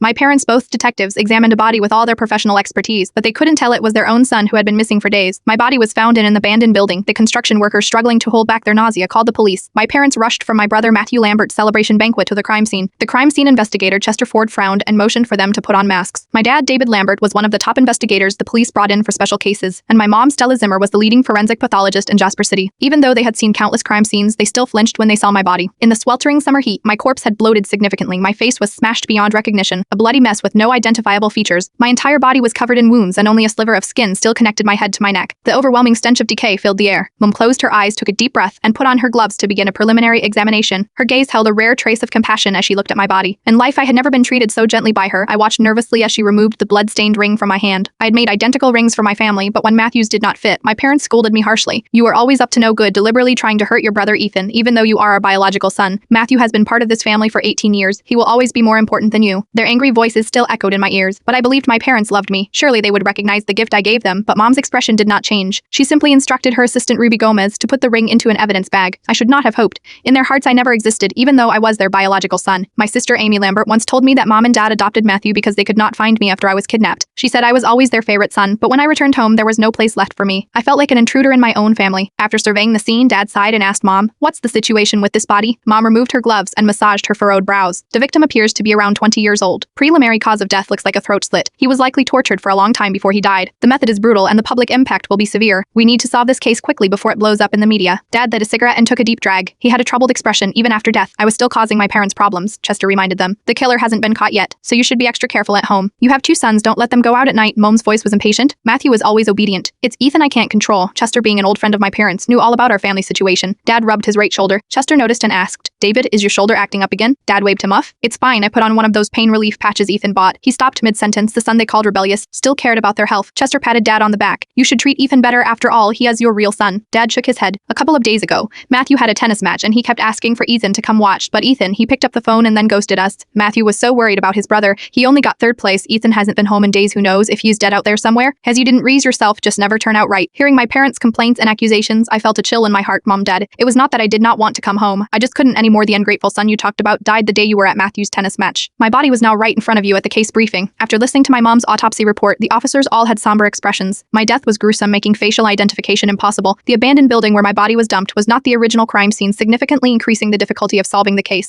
My parents, both detectives, examined a body with all their professional expertise, but they couldn't tell it was their own son who had been missing for days. My body was found in an abandoned building. The construction workers, struggling to hold back their nausea, called the police. My parents rushed from my brother Matthew Lambert's celebration banquet to the crime scene. The crime scene investigator, Chester Ford, frowned and motioned for them to put on masks. My dad, David Lambert, was one of the top investigators the police brought in for special cases, and my mom, Stella Zimmer, was the leading forensic pathologist in Jasper City. Even though they had seen countless crime scenes, they still flinched when they saw my body. In the sweltering summer heat, my corpse had bloated significantly. My face was smashed beyond recognition, a bloody mess with no identifiable features. My entire body was covered in wounds, and only a sliver of skin still connected my head to my neck. The overwhelming stench of decay filled the air. Mom closed her eyes, took a deep breath, and put on her gloves to begin a preliminary examination. Her gaze held a rare trace of compassion as she looked at my body. In life, I had never been treated so gently by her. I watched nervously as she removed the blood-stained ring from my hand. I had made identical rings for my family, but when Matthew's did not fit, my parents scolded me harshly. "You are always up to no good, deliberately trying to hurt your brother Ethan, even though you are our biological son. Matthew has been part of this family for 18 years. He will always be more important than you." Their angry voices still echoed in my ears, but I believed my parents loved me. Surely they would recognize the gift I gave them, but Mom's expression did not change. She simply instructed her assistant Ruby Gomez to put the ring into an evidence bag. I should not have hoped. In their hearts, I never existed, even though I was their biological son. My sister Amy Lambert once told me that Mom and Dad adopted Matthew because they could not find me after I was kidnapped. She said I was always their favorite son, but when I returned home, there was no place left for me. I felt like an intruder in my own family. After surveying the scene, Dad sighed and asked Mom, "What's the situation with this body?" Mom removed her gloves and massaged her furrowed brows. The victim appears to be around 20 years old. Preliminary cause of death looks like a throat slit. He was likely tortured for a long time before he died. The method is brutal and the public impact will be severe. We need to solve this case quickly before it blows up in the media. Dad lit a cigarette and took a deep drag. He had a troubled expression even after death. "I was still causing my parents problems," Chester reminded them. "The killer hasn't been caught yet, so you should be extra careful at home. You have 2 sons, don't let them go out at night." Mom's voice was impatient. Matthew was always obedient. "It's Ethan I can't control." Chester, being an old friend of my parents, knew all about our family situation. Dad rubbed his right shoulder. Chester noticed and asked, "David, is your shoulder acting up again?" Dad waved him off. "It's fine, I put on one of those pain relief patches Ethan bought." He stopped mid-sentence. The son they called rebellious still cared about their health. Chester patted Dad on the back. "You should treat Ethan better, after all, he is your real son." Dad shook his head. "A couple of days ago, Matthew had a tennis match and he kept asking for Ethan to come watch, but Ethan, he picked up the phone and then ghosted us." Matthew was so worried about his brother, he only got 3rd place. "Ethan hasn't been home in days, who knows if he's dead out there somewhere. As you didn't raise yourself, just never turn out right." Hearing my parents' complaints and accusations, I felt a chill in my heart. "Mom, Dad, it was not that I did not want to come home. I just couldn't anymore. The ungrateful son you talked about died the day you were at Matthew's tennis match. My body was now right in front of you at the case briefing." After listening to my mom's autopsy report, the officers all had somber expressions. My death was gruesome, making facial identification impossible. The abandoned building where my body was dumped was not the original crime scene, significantly increasing the difficulty of solving the case.